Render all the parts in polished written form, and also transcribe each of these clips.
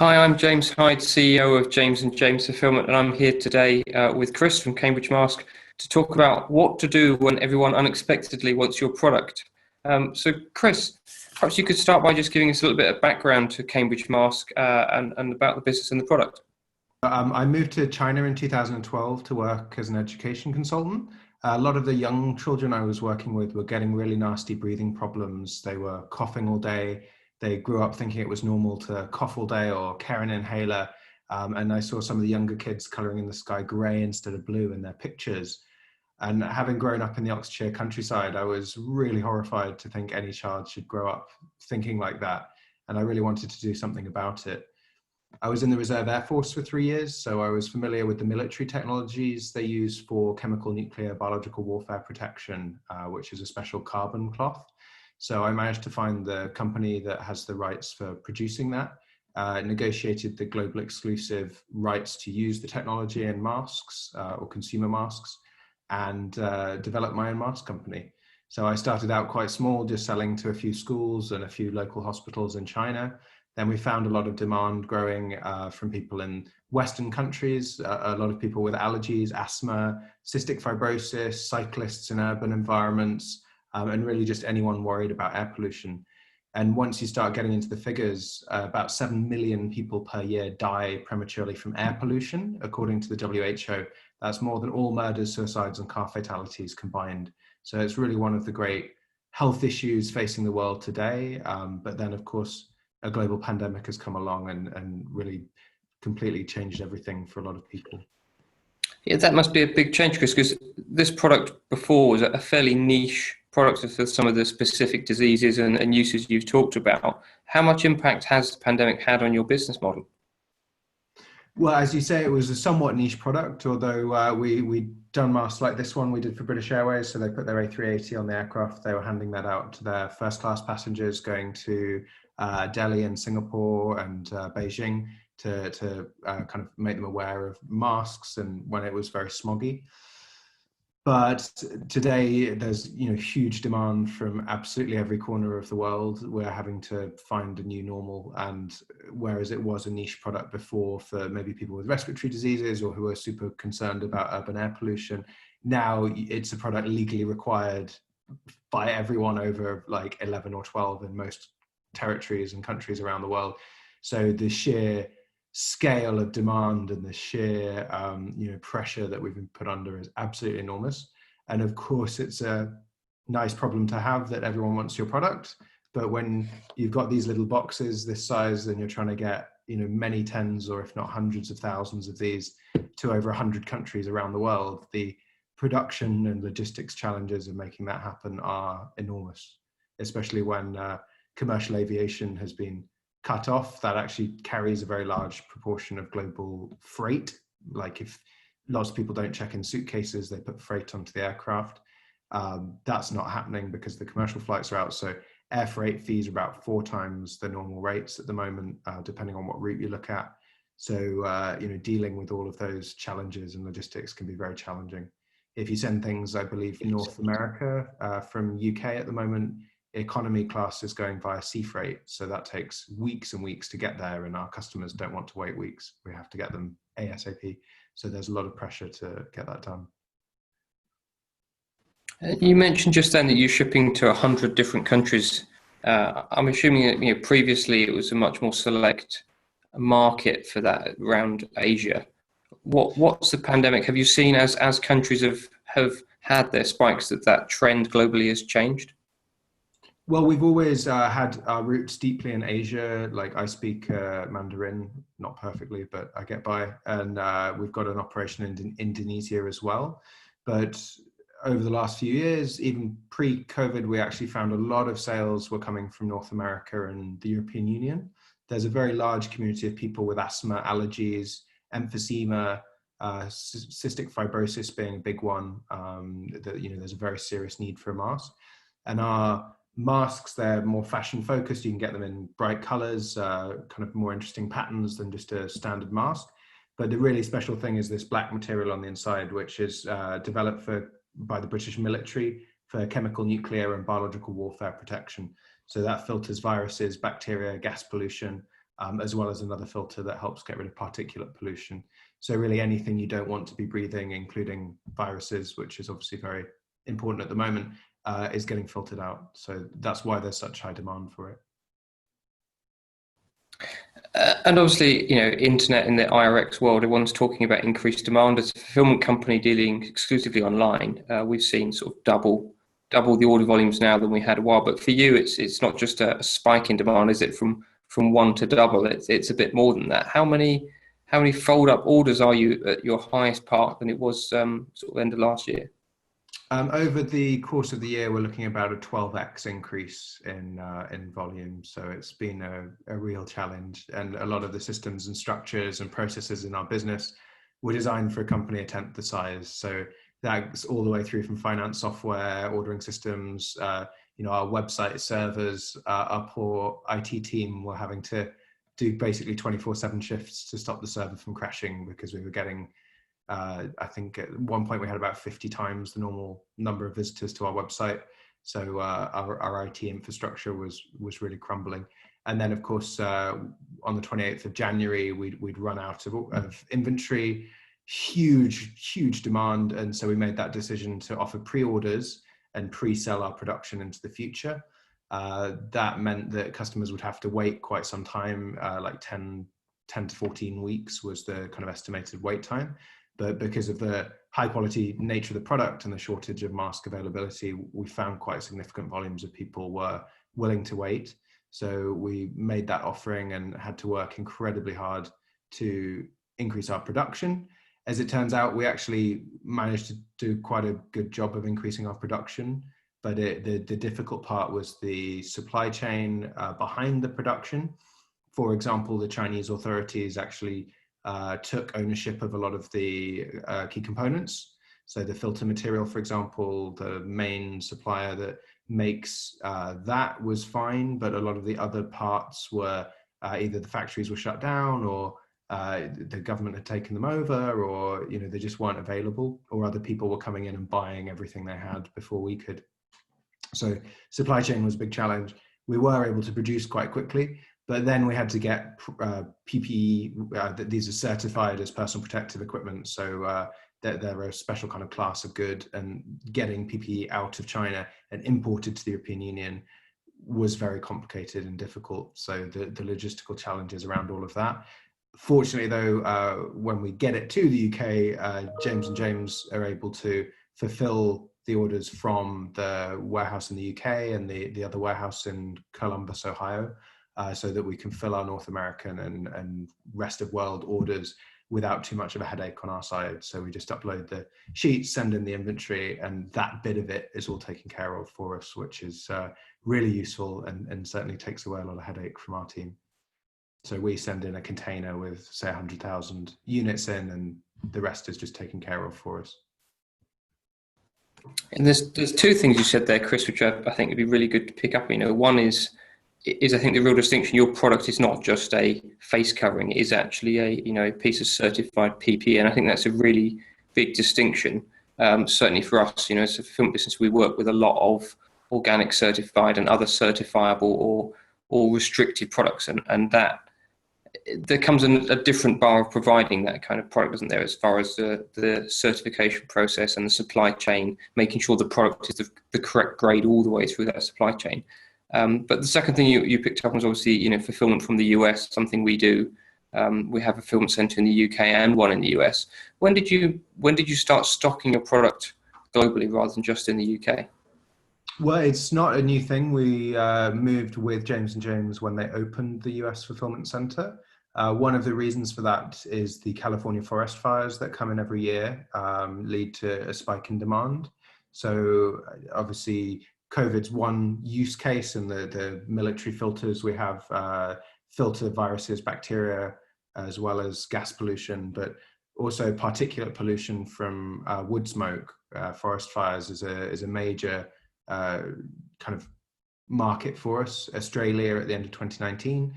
Hi, I'm James Hyde, CEO of James and James Fulfillment, and I'm here today with Chris from Cambridge Mask to talk about what to do when everyone unexpectedly wants your product. So, Chris, perhaps you could start by just giving us a little bit of background to Cambridge Mask and about the business and the product. I moved to China in 2012 to work as an education consultant. A lot of the young children I was working with were getting really nasty breathing problems. They were coughing all day. They grew up thinking it was normal to cough all day or carry an inhaler. And I saw some of the younger kids coloring in the sky gray instead of blue in their pictures. And having grown up in the Oxfordshire countryside, I was really horrified to think any child should grow up thinking like that. And I really wanted to do something about it. I was in the Reserve Air Force for 3 years, so I was familiar with the military technologies they use for chemical, nuclear, biological warfare protection, which is a special carbon cloth. So I managed to find the company that has the rights for producing that, negotiated the global exclusive rights to use the technology in masks or consumer masks, and developed my own mask company. So I started out quite small, just selling to a few schools and a few local hospitals in China. Then we found a lot of demand growing from people in Western countries, a lot of people with allergies, asthma, cystic fibrosis, cyclists in urban environments, and really just anyone worried about air pollution. And once you start getting into the figures, about 7 million people per year die prematurely from air pollution, according to the WHO. That's more than all murders, suicides, and car fatalities combined. So it's really one of the great health issues facing the world today. But then, of course, a global pandemic has come along and really completely changed everything for a lot of people. Yeah, that must be a big change, Chris, because this product before was a fairly niche product for some of the specific diseases and uses you've talked about. How much impact has the pandemic had on your business model? Well, as you say, it was a somewhat niche product, although we'd done masks like this one we did for British Airways. So they put their A380 on the aircraft. They were handing that out to their first class passengers going to Delhi and Singapore and Beijing to kind of make them aware of masks and when it was very smoggy. But today there's huge demand from absolutely every corner of the world. We're having to find a new normal, and whereas it was a niche product before for maybe people with respiratory diseases or who are super concerned about urban air pollution, now it's a product legally required by everyone over like 11 or 12 in most territories and countries around the world. So the sheer scale of demand and the sheer pressure that we've been put under is absolutely enormous. And of course, it's a nice problem to have that everyone wants your product. But when you've got these little boxes this size and you're trying to get many tens or if not hundreds of thousands of these to over 100 countries around the world, the production and logistics challenges of making that happen are enormous, especially when commercial aviation has been cut off. That actually carries a very large proportion of global freight. Like if lots of people don't check in suitcases, they put freight onto the aircraft. That's not happening because the commercial flights are out. So air freight fees are about 4 times the normal rates at the moment, depending on what route you look at. So, dealing with all of those challenges and logistics can be very challenging. If you send things, I believe, North America from UK at the moment, economy class is going via sea freight. So that takes weeks and weeks to get there, and our customers don't want to wait weeks. We have to get them ASAP. So there's a lot of pressure to get that done. You mentioned just then that you're shipping to 100 different countries. I'm assuming that previously it was a much more select market for that around Asia. What's the pandemic? Have you seen as countries have had their spikes that trend globally has changed? Well, we've always had our roots deeply in Asia. Like I speak Mandarin, not perfectly, but I get by. And we've got an operation in Indonesia as well. But over the last few years, even pre-COVID, we actually found a lot of sales were coming from North America and the European Union. There's a very large community of people with asthma, allergies, emphysema, cystic fibrosis being a big one. There's a very serious need for a mask. And our masks, they're more fashion focused. You can get them in bright colors, kind of more interesting patterns than just a standard mask. But the really special thing is this black material on the inside, which is developed by the British military for chemical, nuclear, and biological warfare protection. So that filters viruses, bacteria, gas pollution, as well as another filter that helps get rid of particulate pollution. So really anything you don't want to be breathing, including viruses, which is obviously very important at the moment, is getting filtered out. So that's why there's such high demand for it. And obviously, internet in the IRX world, everyone's talking about increased demand. As a fulfillment company dealing exclusively online, we've seen sort of double the order volumes now than we had a while. But for you, it's not just a spike in demand, is it? From one to double, it's a bit more than that. How many fold up orders are you at your highest part than it was sort of end of last year? Over the course of the year, we're looking at about a 12x increase in volume. So it's been a real challenge, and a lot of the systems and structures and processes in our business were designed for a company a tenth the size. So that's all the way through from finance software, ordering systems, our website servers. Our poor IT team were having to do basically 24/7 shifts to stop the server from crashing because we were getting I think at one point we had about 50 times the normal number of visitors to our website. So our IT infrastructure was really crumbling. And then of course, on the 28th of January, we'd run out of inventory, huge demand. And so we made that decision to offer pre-orders and pre-sell our production into the future. That meant that customers would have to wait quite some time, like 10 to 14 weeks was the kind of estimated wait time. But because of the high quality nature of the product and the shortage of mask availability, we found quite significant volumes of people were willing to wait. So we made that offering and had to work incredibly hard to increase our production. As it turns out, we actually managed to do quite a good job of increasing our production, but the difficult part was the supply chain behind the production. For example, the Chinese authorities actually took ownership of a lot of the key components. So the filter material, for example, the main supplier that makes that was fine, but a lot of the other parts were either the factories were shut down, or the government had taken them over, or they just weren't available, or other people were coming in and buying everything they had before we could. So supply chain was a big challenge. We were able to produce quite quickly, but then we had to get PPE, that these are certified as personal protective equipment. So they're a special kind of class of good, and getting PPE out of China and imported to the European Union was very complicated and difficult. So the logistical challenges around all of that. Fortunately though, when we get it to the UK, James and James are able to fulfill the orders from the warehouse in the UK and the other warehouse in Columbus, Ohio. So that we can fill our North American and rest of world orders without too much of a headache on our side. So we just upload the sheets, send in the inventory, and that bit of it is all taken care of for us, which is really useful and certainly takes away a lot of headache from our team. So we send in a container with, say, 100,000 units in, and the rest is just taken care of for us. And there's two things you said there, Chris, which I think would be really good to pick up. One is I think the real distinction. Your product is not just a face covering; it is actually a piece of certified PPE, and I think that's a really big distinction. Certainly for us, as a film business, we work with a lot of organic certified and other certifiable or restricted products, and that there comes a different bar of providing that kind of product, doesn't there, as far as the certification process and the supply chain, making sure the product is the correct grade all the way through that supply chain. But the second thing you picked up was obviously, fulfillment from the US, something we do. We have a fulfillment center in the UK and one in the US. When did you start stocking your product globally rather than just in the UK? Well, it's not a new thing. We moved with James and James when they opened the US fulfillment center. One of the reasons for that is the California forest fires that come in every year lead to a spike in demand. So obviously COVID's one use case, and the military filters we have filter viruses, bacteria, as well as gas pollution, but also particulate pollution from wood smoke. Forest fires is a major kind of market for us. Australia at the end of 2019,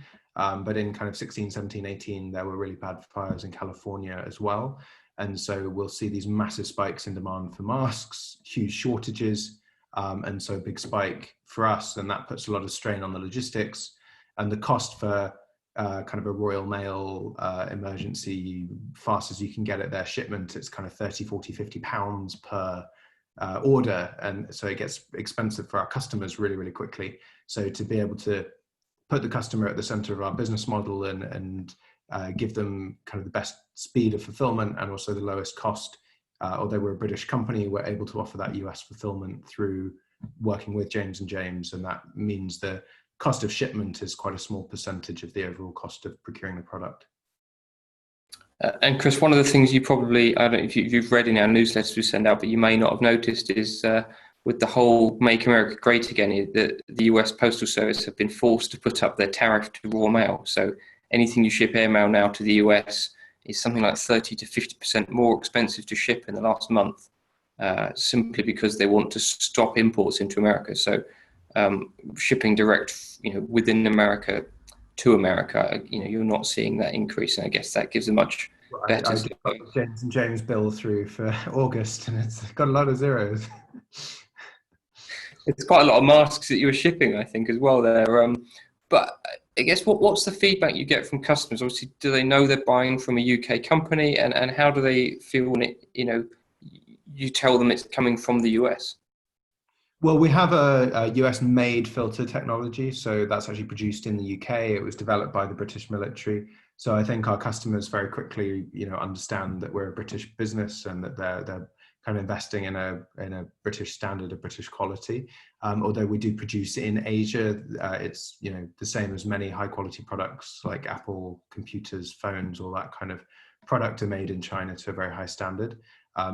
but in kind of 16, 17, 18, there were really bad fires in California as well. And so we'll see these massive spikes in demand for masks, huge shortages, and so a big spike for us, and that puts a lot of strain on the logistics, and the cost for kind of a Royal Mail emergency, fast as you can get it their shipment, it's kind of 30, 40, 50 pounds per order. And so it gets expensive for our customers really, really quickly. So to be able to put the customer at the center of our business model and give them kind of the best speed of fulfillment and also the lowest cost, although we're a British company, we're able to offer that US fulfillment through working with James and James. And that means the cost of shipment is quite a small percentage of the overall cost of procuring the product. And Chris, one of the things you probably, I don't know if you've read in our newsletters we send out, but you may not have noticed is with the whole Make America Great Again, the US Postal Service have been forced to put up their tariff to raw mail. So anything you ship airmail now to the US is something like 30 to 50% more expensive to ship in the last month, simply because they want to stop imports into America. So shipping direct, within America to America, you're not seeing that increase, and I guess that gives a much better. I did put James and James bill through for August, and it's got a lot of zeros. It's quite a lot of masks that you were shipping, I think, as well there. But I guess what's the feedback you get from customers? Obviously, do they know they're buying from a UK company, and how do they feel when you tell them it's coming from the US? Well, we have a US-made filter technology, so that's actually produced in the UK. It was developed by the British military. So I think our customers very quickly, understand that we're a British business and that they're kind of investing in a British standard, a British quality. Although we do produce in Asia, it's the same as many high-quality products like Apple computers, phones, all that kind of product are made in China to a very high standard.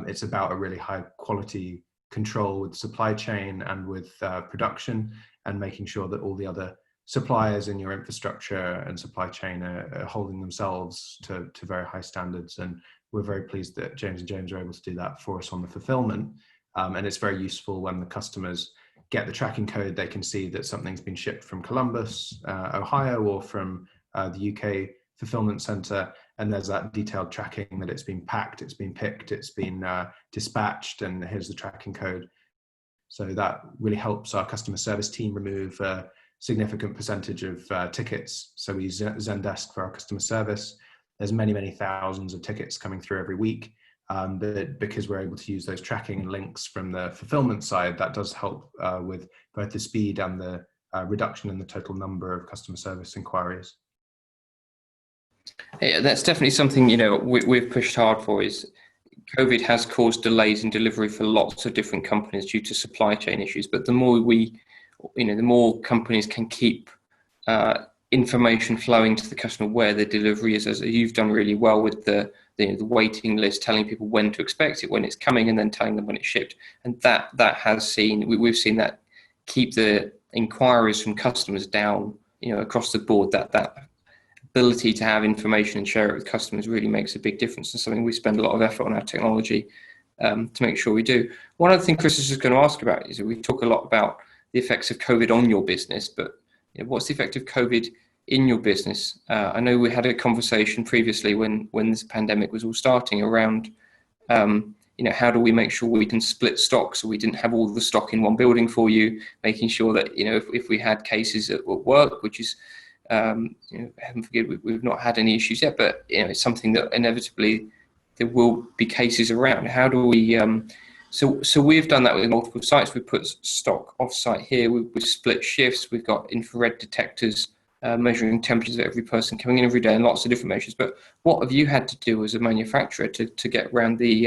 It's about a really high quality control with supply chain and with production, and making sure that all the other suppliers in your infrastructure and supply chain are holding themselves to very high standards. And we're very pleased that James and James are able to do that for us on the fulfillment. And it's very useful when the customers get the tracking code, they can see that something's been shipped from Columbus, Ohio, or from the UK fulfillment center, and there's that detailed tracking that it's been packed, it's been picked, it's been dispatched, and here's the tracking code. So that really helps our customer service team remove a significant percentage of tickets. So we use Zendesk for our customer service. There's many, many thousands of tickets coming through every week. But because we're able to use those tracking links from the fulfillment side, that does help with both the speed and the reduction in the total number of customer service inquiries. Yeah, that's definitely something we've pushed hard for. Is COVID has caused delays in delivery for lots of different companies due to supply chain issues. But the more the more companies can keep information flowing to the customer where the delivery is, as you've done really well with the waiting list, telling people when to expect it, when it's coming, and then telling them when it's shipped. And that has we've seen that keep the inquiries from customers down, across the board. That ability to have information and share it with customers really makes a big difference, and something we spend a lot of effort on our technology to make sure we do. One other thing Chris is just going to ask about is that we talk a lot about the effects of COVID on your business, but what's the effect of COVID in your business? I know we had a conversation previously when this pandemic was all starting around, how do we make sure we can split stock so we didn't have all the stock in one building for you, making sure that, if we had cases at work, which is, heaven forbid, we've not had any issues yet, but it's something that inevitably there will be cases around. How do we, so we've done that with multiple sites. We put stock off-site here. We've split shifts. We've got infrared detectors measuring temperatures of every person coming in every day, and lots of different measures. But what have you had to do as a manufacturer to get around the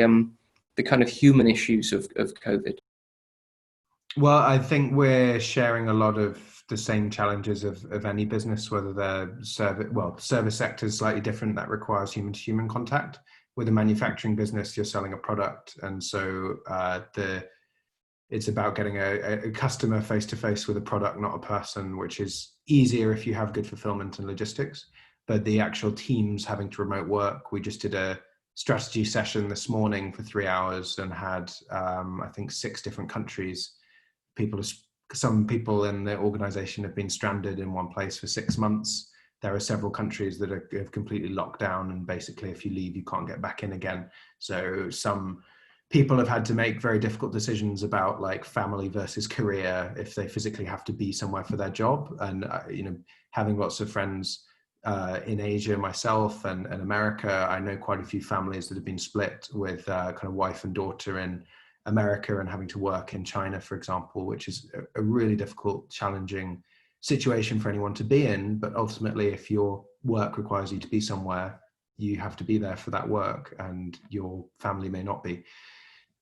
kind of human issues of COVID? Well, I think we're sharing a lot of the same challenges of any business, whether they're service sector is slightly different. That requires human-to-human contact. With a manufacturing business, you're selling a product, and so it's about getting a customer face-to-face with a product, not a person, which is easier if you have good fulfillment and logistics. But the actual teams having to remote work, we just did a strategy session this morning for 3 hours and had, I think, 6 different countries. Some people in the organization have been stranded in one place for 6 months. There are several countries that have completely locked down, and basically if you leave, you can't get back in again. So some people have had to make very difficult decisions about like family versus career if they physically have to be somewhere for their job. And having lots of friends in Asia myself and America. I know quite a few families that have been split with kind of wife and daughter in America and having to work in China, for example, which is a really difficult, challenging situation for anyone to be in. But ultimately, if your work requires you to be somewhere, you have to be there for that work, and your family may not be.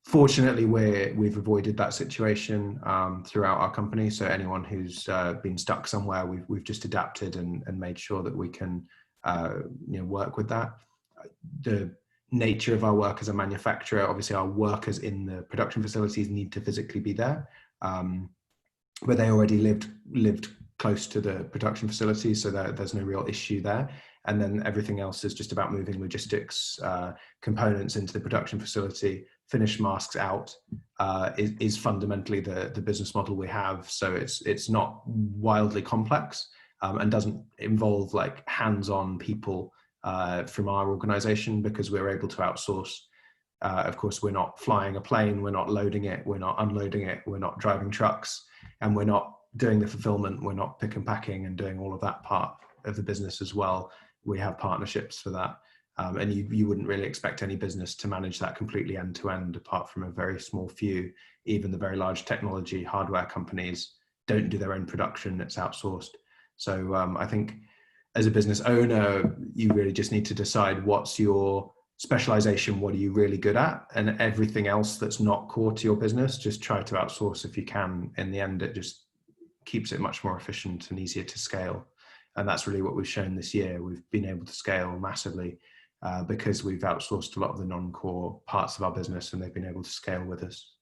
Fortunately, we've avoided that situation throughout our company. So anyone who's been stuck somewhere, we've just adapted and made sure that we can work with that. The nature of our work as a manufacturer, obviously our workers in the production facilities need to physically be there, but they already lived close to the production facilities, so there's no real issue there. And then everything else is just about moving logistics components into the production facility. Finish masks out is fundamentally the business model we have. So it's not wildly complex and doesn't involve like hands-on people from our organization, because we're able to outsource. Of course, we're not flying a plane, we're not loading it, we're not unloading it, we're not driving trucks, and we're not doing the fulfillment, we're not pick and packing and doing all of that part of the business as well. We have partnerships for that. And you wouldn't really expect any business to manage that completely end to end, apart from a very small few. Even the very large technology hardware companies don't do their own production, it's outsourced. So I think as a business owner, you really just need to decide what's your specialization, what are you really good at, and everything else that's not core to your business, just try to outsource if you can. In the end, it just keeps it much more efficient and easier to scale. And that's really what we've shown this year. We've been able to scale massively because we've outsourced a lot of the non-core parts of our business, and they've been able to scale with us.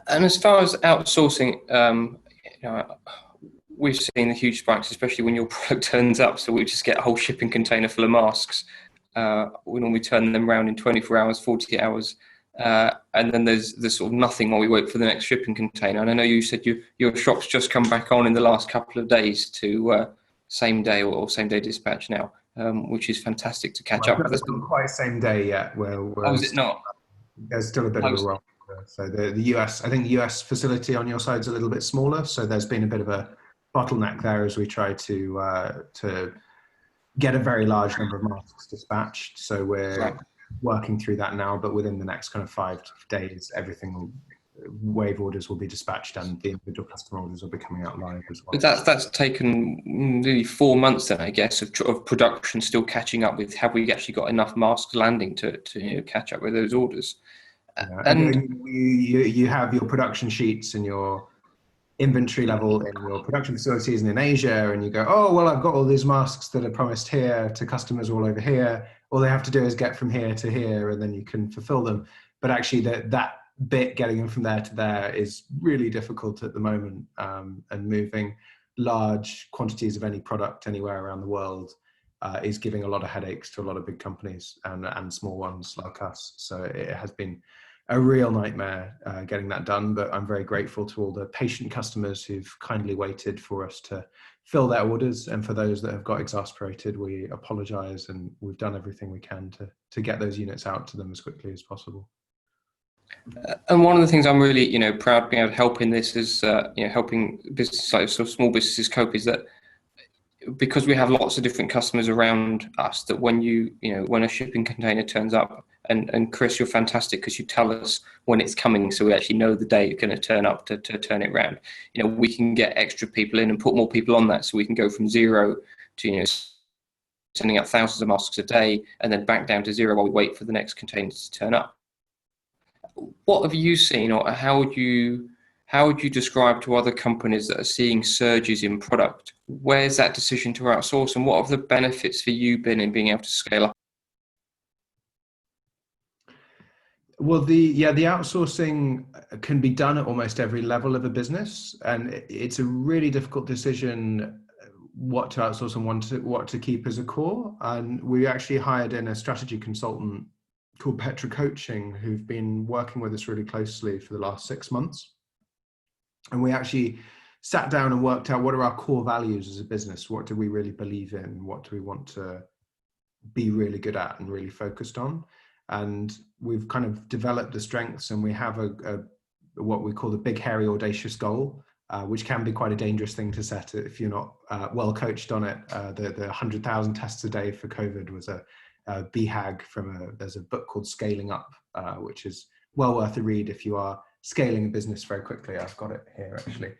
And as far as outsourcing, we've seen the huge spikes, especially when your product turns up. So we just get a whole shipping container full of masks. We normally turn them around in 24 hours, 48 hours. And then there's sort of nothing while we wait for the next shipping container. And I know you said your shop's just come back on in the last couple of days to same day or same day dispatch now, which is fantastic to catch up with. It's not quite same day yet. Oh, is it not? There's still a bit of a roll. So the US, I think the US facility on your side is a little bit smaller. So there's been a bit of a bottleneck there as we try to get a very large number of masks dispatched. So we're working through that now, but within the next kind of 5 days, wave orders will be dispatched and the individual customer orders will be coming out live as well. But that's taken nearly 4 months then, I guess, of production still catching up with. Have we actually got enough masks landing to catch up with those orders? Yeah. And you have your production sheets and your inventory level in your production facilities and in Asia, and you go, oh, well, I've got all these masks that are promised here to customers all over here. All they have to do is get from here to here, and then you can fulfill them. But actually that bit, getting them from there to there, is really difficult at the moment, and moving large quantities of any product anywhere around the world is giving a lot of headaches to a lot of big companies and small ones like us. So it has been a real nightmare getting that done, but I'm very grateful to all the patient customers who've kindly waited for us to fill their orders. And for those that have got exasperated, we apologize, and we've done everything we can to get those units out to them as quickly as possible. And one of the things I'm really, proud of being able to help in this is, helping businesses like sort of small businesses cope, is that because we have lots of different customers around us, that when when a shipping container turns up, and Chris, you're fantastic because you tell us when it's coming, so we actually know the day it's going to turn up to turn it around. We can get extra people in and put more people on that, so we can go from 0 to sending out thousands of masks a day, and then back down to 0 while we wait for the next container to turn up. What have you seen, or how would you describe to other companies that are seeing surges in product? Where's that decision to outsource, and what have the benefits for you been in being able to scale up? Well, the outsourcing can be done at almost every level of a business, and it's a really difficult decision what to outsource and what to keep as a core. And we actually hired in a strategy consultant called Petra Coaching, who've been working with us really closely for the last 6 months. And we actually sat down and worked out, what are our core values as a business? What do we really believe in? What do we want to be really good at and really focused on? And we've kind of developed the strengths, and we have what we call the big, hairy, audacious goal which can be quite a dangerous thing to set if you're not well coached on it. The 100,000 tests a day for COVID was a BHAG there's a book called Scaling Up, which is well worth a read if you are scaling a business very quickly. I've got it here actually.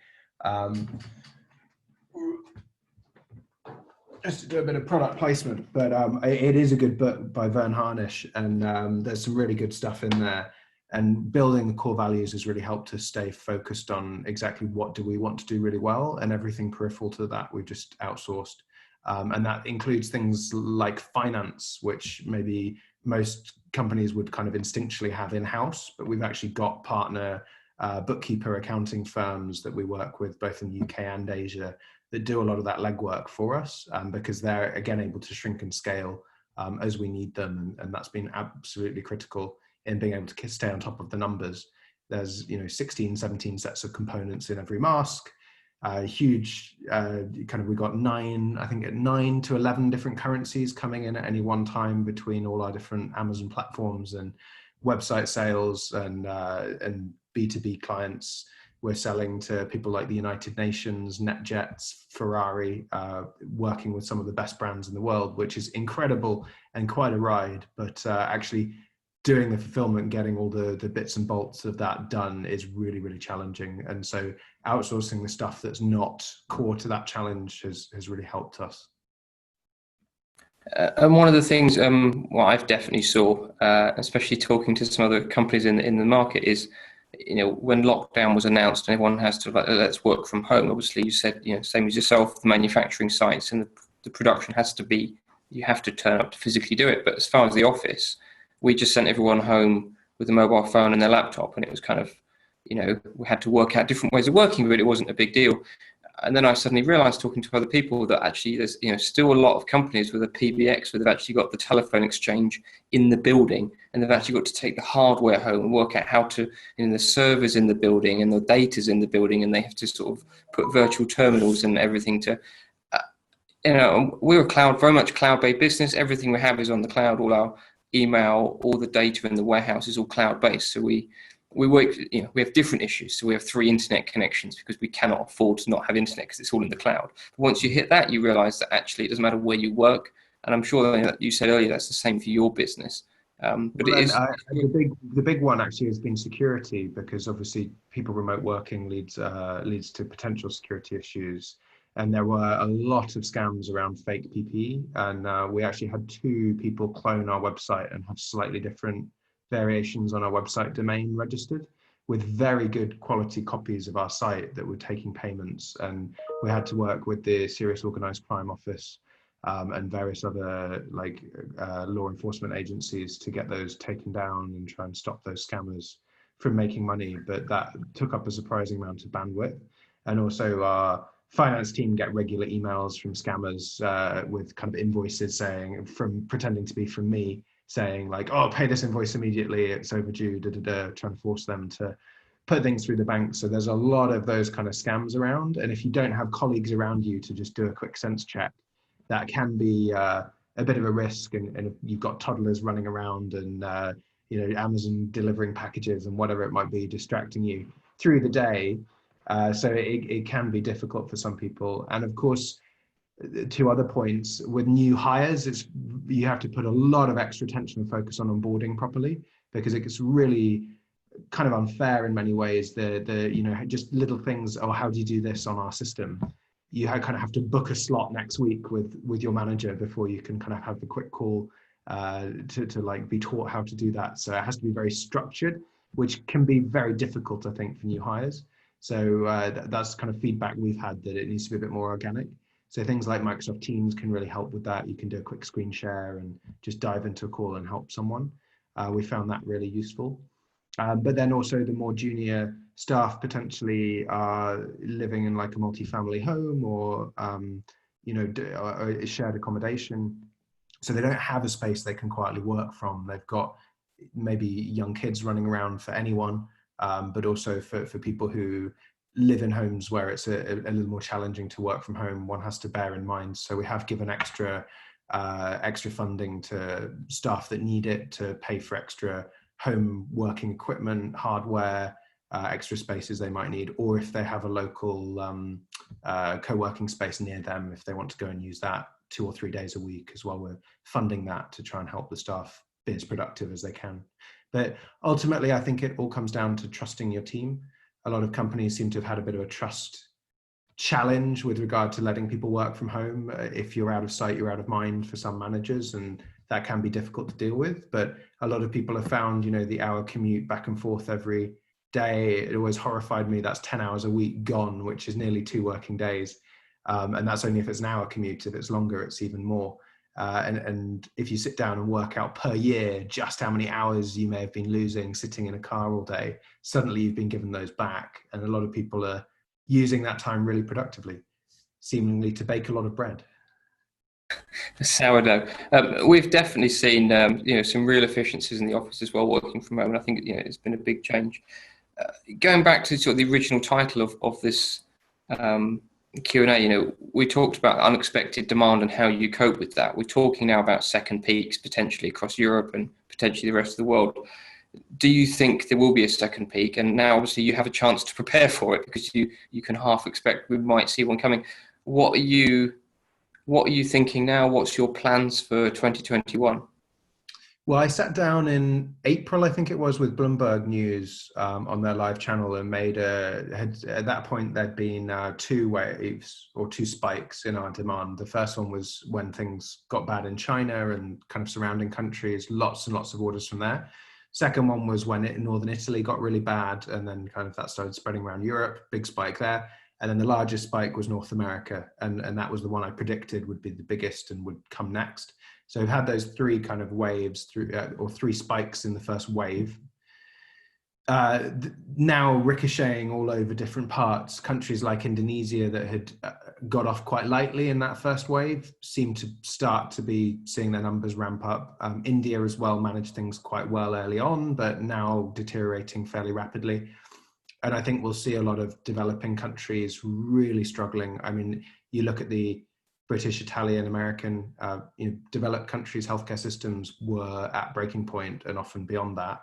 Just to do a bit of product placement, but it is a good book by Vern Harnish, and there's some really good stuff in there. And building the core values has really helped us stay focused on exactly what do we want to do really well, and everything peripheral to that we've just outsourced. And that includes things like finance, which maybe most companies would kind of instinctually have in-house, but we've actually got partner bookkeeper accounting firms that we work with both in the UK and Asia that do a lot of that legwork for us, because they're again able to shrink and scale as we need them, and that's been absolutely critical in being able to stay on top of the numbers. There's 16, 17 sets of components in every mask. Huge we got 9 to 11 different currencies coming in at any one time between all our different Amazon platforms and website sales and B2B clients. We're selling to people like the United Nations, NetJets, Ferrari, working with some of the best brands in the world, which is incredible and quite a ride. But actually doing the fulfillment and getting all the bits and bolts of that done is really, really challenging. And so outsourcing the stuff that's not core to that challenge has really helped us. And one of the things I've definitely saw, especially talking to some other companies in the market, is when lockdown was announced and everyone has to let's work from home. Obviously, you said same as yourself, the manufacturing sites and the production has to be. You have to turn up to physically do it. But as far as the office, we just sent everyone home with a mobile phone and their laptop, and it was kind of we had to work out different ways of working, but it wasn't a big deal. And then I suddenly realized, talking to other people, that actually there's still a lot of companies with a PBX where they've actually got the telephone exchange in the building, and they've actually got to take the hardware home and work out how to, the servers in the building and the data's in the building, and they have to sort of put virtual terminals and everything to, we're a very much cloud-based business. Everything we have is on the cloud. All our email, all the data in the warehouse is all cloud-based. So we work, we have different issues. So we have 3 internet connections because we cannot afford to not have internet because it's all in the cloud. But once you hit that, you realize that actually it doesn't matter where you work. And I'm sure that you said earlier, that's the same for your business. But well, it is the big one actually has been security, because obviously people remote working leads to potential security issues. And there were a lot of scams around fake PPE, and we actually had 2 people clone our website and have slightly different variations on our website domain registered with very good quality copies of our site that were taking payments. And we had to work with the Serious Organised Crime Office and various other law enforcement agencies to get those taken down and try and stop those scammers from making money. But that took up a surprising amount of bandwidth. And also our finance team get regular emails from scammers with kind of invoices pretending to be from me, saying like, oh, pay this invoice immediately, it's overdue, trying to force them to put things through the bank. So there's a lot of those kind of scams around. And if you don't have colleagues around you to just do a quick sense check, that can be a bit of a risk. And if you've got toddlers running around and Amazon delivering packages and whatever it might be, distracting you through the day. So it can be difficult for some people. And of course, 2 other points with new hires, you have to put a lot of extra attention and focus on onboarding properly, because it gets really kind of unfair in many ways. Just little things. Oh, how do you do this on our system? You kind of have to book a slot next week with your manager before you can kind of have the quick call to be taught how to do that. So it has to be very structured, which can be very difficult, I think, for new hires. So that's kind of feedback we've had, that it needs to be a bit more organic. So things like Microsoft Teams can really help with that. You can do a quick screen share and just dive into a call and help someone. We found that really useful. But then also the more junior staff potentially are living in like a multi-family home or a shared accommodation. So they don't have a space they can quietly work from. They've got maybe young kids running around for anyone, but also for people who live in homes where it's a little more challenging to work from home. One has to bear in mind. So we have given extra funding to staff that need it, to pay for extra home working equipment, hardware, extra spaces they might need, or if they have a local co-working space near them, if they want to go and use that 2 or 3 days a week as well. We're funding that to try and help the staff be as productive as they can. But ultimately, I think it all comes down to trusting your team. A lot of companies seem to have had a bit of a trust challenge with regard to letting people work from home. If you're out of sight, you're out of mind for some managers, and that can be difficult to deal with. But a lot of people have found, the hour commute back and forth every day, it always horrified me. That's 10 hours a week gone, which is nearly 2 working days. And that's only if it's an hour commute. If it's longer, it's even more. And if you sit down and work out per year just how many hours you may have been losing sitting in a car all day, suddenly you've been given those back. And a lot of people are using that time really productively, seemingly to bake a lot of bread. Sourdough. We've definitely seen some real efficiencies in the office as well, working from home, and I think it's been a big change. Going back to sort of the original title of this Q&A, we talked about unexpected demand and how you cope with that. We're talking now about second peaks potentially across Europe and potentially the rest of the world. Do you think there will be a second peak? And now obviously you have a chance to prepare for it, because you can half expect we might see one coming. What are you thinking now? What's your plans for 2021? Well, I sat down in April, I think it was, with Bloomberg News on their live channel, and at that point there'd been 2 waves or 2 spikes in our demand. The first one was when things got bad in China and kind of surrounding countries, lots and lots of orders from there. Second one was when Northern Italy got really bad, and then kind of that started spreading around Europe, big spike there. And then the largest spike was North America, and that was the one I predicted would be the biggest and would come next. So we've had those 3 kind of waves or 3 spikes in the first wave. Now ricocheting all over different parts. Countries like Indonesia that had got off quite lightly in that first wave seem to start to be seeing their numbers ramp up. India as well managed things quite well early on, but now deteriorating fairly rapidly. And I think we'll see a lot of developing countries really struggling. I mean, you look at the British, Italian, American, developed countries' healthcare systems were at breaking point and often beyond that.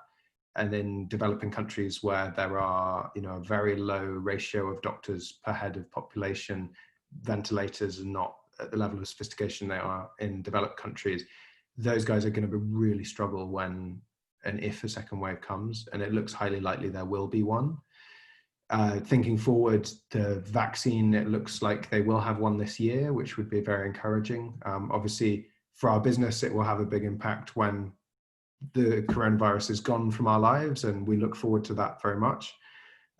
And then developing countries where there are, a very low ratio of doctors per head of population, ventilators are not at the level of sophistication they are in developed countries. Those guys are going to really struggle when and if a second wave comes, and it looks highly likely there will be one. Thinking forward, the vaccine, it looks like they will have one this year, which would be very encouraging. Obviously, for our business, it will have a big impact when the coronavirus is gone from our lives, and we look forward to that very much.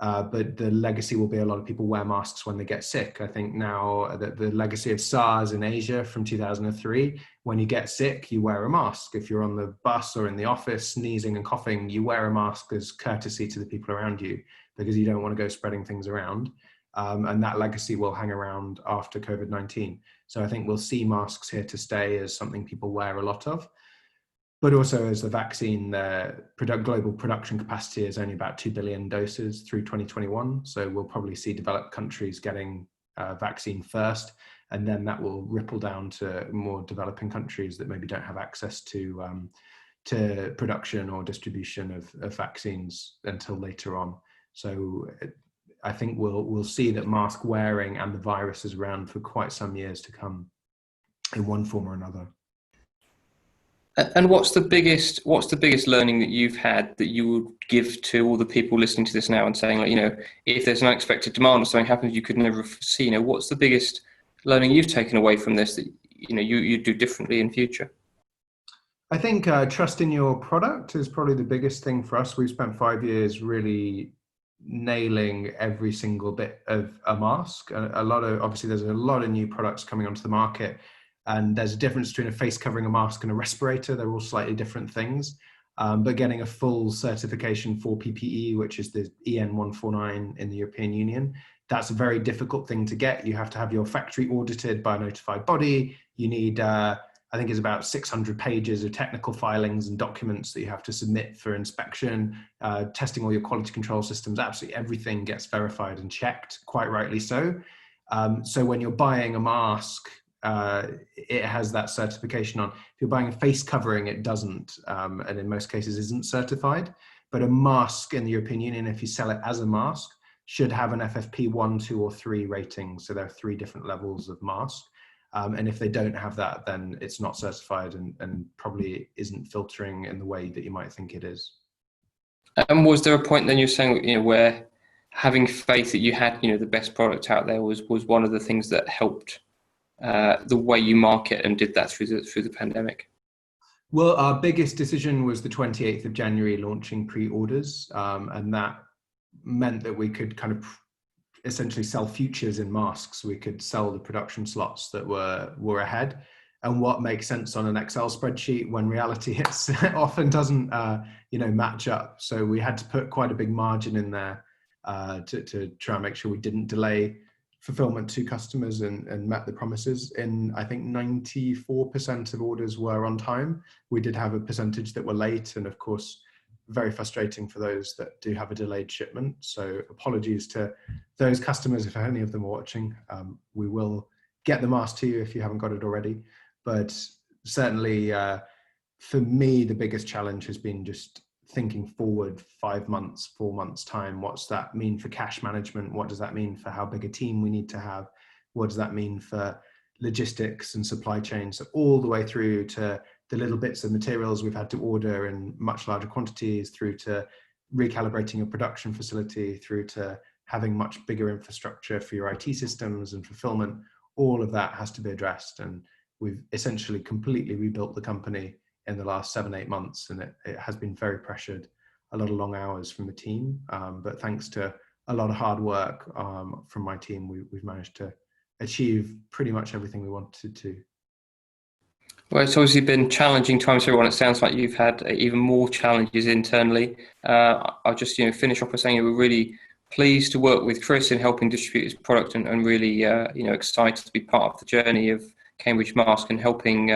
But the legacy will be a lot of people wear masks when they get sick. I think now that the legacy of SARS in Asia from 2003, when you get sick, you wear a mask. If you're on the bus or in the office sneezing and coughing, you wear a mask as courtesy to the people around you, because you don't want to go spreading things around. And that legacy will hang around after COVID-19. So I think we'll see masks here to stay as something people wear a lot of. But also as the vaccine, global production capacity is only about 2 billion doses through 2021. So we'll probably see developed countries getting vaccine first, and then that will ripple down to more developing countries that maybe don't have access to production or distribution of vaccines until later on. So I think we'll see that mask wearing and the virus is around for quite some years to come in one form or another. And what's the biggest learning that you've had that you would give to all the people listening to this now and saying, like, if there's an unexpected demand or something happens you could never foresee, what's the biggest learning you've taken away from this that you do differently in future? I think trust in your product is probably the biggest thing for us. We've spent 5 years really nailing every single bit of a mask. Obviously there's a lot of new products coming onto the market, and there's a difference between a face covering, a mask, and a respirator. They're all slightly different things. But getting a full certification for PPE, which is the EN 149 in the European Union, that's a very difficult thing to get. You have to have your factory audited by a notified body. You need, I think it's about 600 pages of technical filings and documents that you have to submit for inspection, testing all your quality control systems. Absolutely everything gets verified and checked, quite rightly so. So when you're buying a mask, it has that certification on. If you're buying a face covering, it doesn't, and in most cases isn't certified. But a mask in the European Union, if you sell it as a mask, should have an FFP 1, 2, or 3 rating. So there are 3 different levels of mask. And if they don't have that, then it's not certified and probably isn't filtering in the way that you might think it is. And was there a point then you're saying, where having faith that you had, the best product out there was one of the things that helped the way you market and did that through the pandemic? Well, our biggest decision was the 28th of January launching pre-orders, and that meant that we could kind of essentially sell futures in masks. We could sell the production slots that were ahead. And what makes sense on an Excel spreadsheet when reality often doesn't match up. So we had to put quite a big margin in there to try and make sure we didn't delay fulfillment to customers and met the promises. In I think 94% of orders were on time. We did have a percentage that were late, and of course very frustrating for those that do have a delayed shipment. So apologies to those customers if any of them are watching. We will get the mask to you if you haven't got it already. But certainly for me, the biggest challenge has been just thinking forward 5 months, 4 months time. What's that mean for cash management? What does that mean for how big a team we need to have? What does that mean for logistics and supply chains, all the way through to the little bits of materials we've had to order in much larger quantities, through to recalibrating a production facility, through to having much bigger infrastructure for your IT systems and fulfillment. All of that has to be addressed. And we've essentially completely rebuilt the company in the last 7-8 months. And it has been very pressured, a lot of long hours from the team. But thanks to a lot of hard work from my team, we've managed to achieve pretty much everything we wanted to. Well, it's obviously been challenging times for everyone. It sounds like you've had even more challenges internally. I'll just finish off by saying we're really pleased to work with Chris in helping distribute his product, and really excited to be part of the journey of Cambridge Mask and helping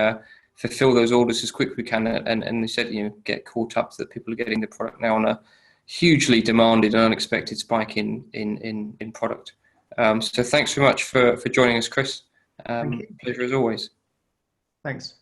fulfill those orders as quick as we can. And they said get caught up that people are getting the product now on a hugely demanded and unexpected spike in product. So thanks so much for joining us, Chris. Pleasure as always. Thanks.